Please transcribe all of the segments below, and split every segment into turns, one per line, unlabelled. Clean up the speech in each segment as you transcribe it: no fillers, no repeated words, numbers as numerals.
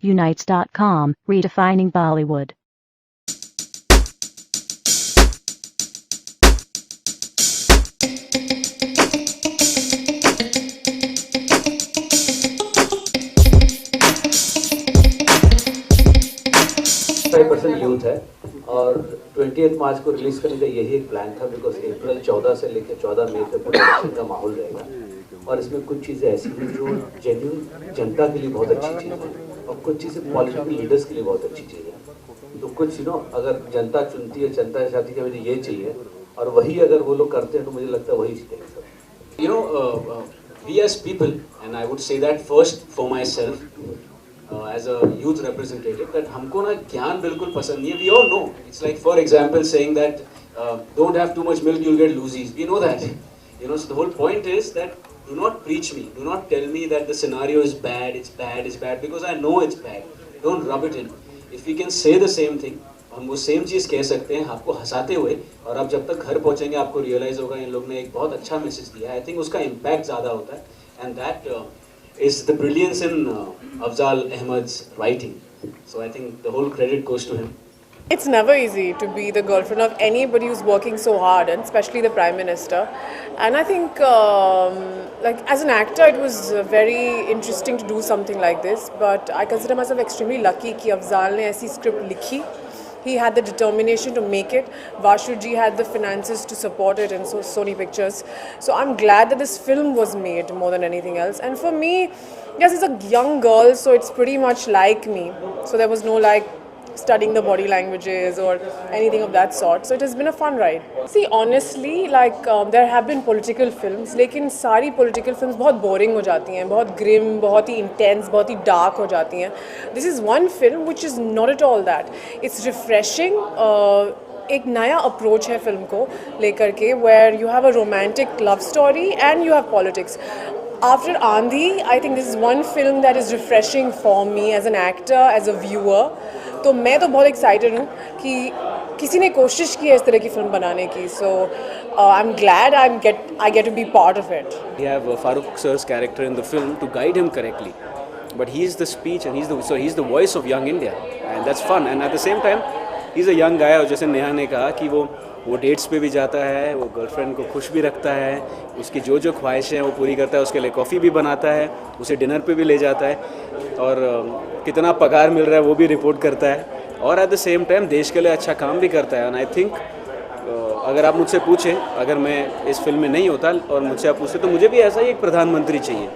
Unites.com, redefining Bollywood.
Youth है और 20 मार्च को रिलीज करने का यही एक प्लान था बिकॉज अप्रैल 14 से लेकर 14 मई तक पूरा इलेक्शन का माहौल रहेगा और इसमें कुछ चीज़ें ऐसी हैं जो जेन्युइन जनता के लिए बहुत अच्छी चीज़ है और कुछ चीज़ें पॉलिटिकल लीडर्स के लिए बहुत अच्छी चीज़ है। तो कुछ अगर जनता चुनती है, जनता चाहती है मुझे ये चाहिए और वही अगर वो लोग करते हैं तो मुझे लगता है वही जीतेंगे सब।
We as people, and I would say that first for myself, as a youth representative, that हमको ना ज्ञान बिल्कुल पसंद नहीं है. We all know. It's like, for example, saying that don't have too much milk, you'll get loosies. We know that. So the whole point is that do not preach me. Do not tell me that the scenario is bad, it's bad, it's bad, because I know it's bad. Don't rub it in. If we can say the same thing, हम वो same चीज़ कह सकते हैं आपको हंसाते हुए, और आप जब तक घर पहुंचेंगे आपको रियलाइज़ होगा इन लोग ने एक बहुत अच्छा मैसेज दिया है. आई थिंक उसका इम्पैक्ट ज़्यादा होता है, and that is the brilliance in Afzal Ahmed's writing. So I think the whole credit goes to him.
It's never easy to be the girlfriend of anybody who's working so hard, and especially the Prime Minister. And I think, like as an actor, it was very interesting to do something like this. But I consider myself extremely lucky कि अफजाल ने ऐसी script लिखी. He had the determination to make it. Vashu ji had the finances to support it, and so Sony Pictures. So I'm glad that this film was made more than anything else. And for me, yes, it's a young girl, so it's pretty much like me. So there was no like studying the body languages or anything of that sort. So it has been a fun ride. See, honestly, like there have been political films, लेकिन सारी political films बहुत boring हो जाती हैं, बहुत grim, बहुत ही intense, बहुत ही dark हो जाती हैं. This is one film which is not at all that. It's refreshing. एक नया अप्रोच है फिल्म को लेकर के, where you have a romantic love story and you have politics. After Andhi, I think this is one film that is refreshing for me as an actor, as a viewer. तो मैं तो बहुत excited हूँ कि किसी ने कोशिश की है इस तरह की फिल्म बनाने की. So I am glad I get to be part of it.
We have Farooq sir's character in the film to guide him correctly, but he's the speech and he's the voice of young India, and that's fun. And at the same time, he's a young guy. और जैसे नेहा ने कहा कि वो dates पे भी जाता है, वो गर्लफ्रेंड को खुश भी रखता है, उसकी जो ख्वाहिशें हैं वो पूरी करता है, उसके लिए कॉफ़ी भी बनाता है, उसे डिनर पे भी ले जाता है, और कितना पगार मिल रहा है वो भी रिपोर्ट करता है, और एट द सेम टाइम देश के लिए अच्छा काम भी करता है. एंड आई थिंक अगर आप मुझसे पूछें, अगर मैं इस फिल्म में नहीं होता और मुझसे आप पूछते तो मुझे भी ऐसा ही एक प्रधानमंत्री चाहिए.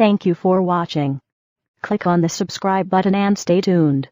Thank you for watching. Click on the subscribe button and stay tuned.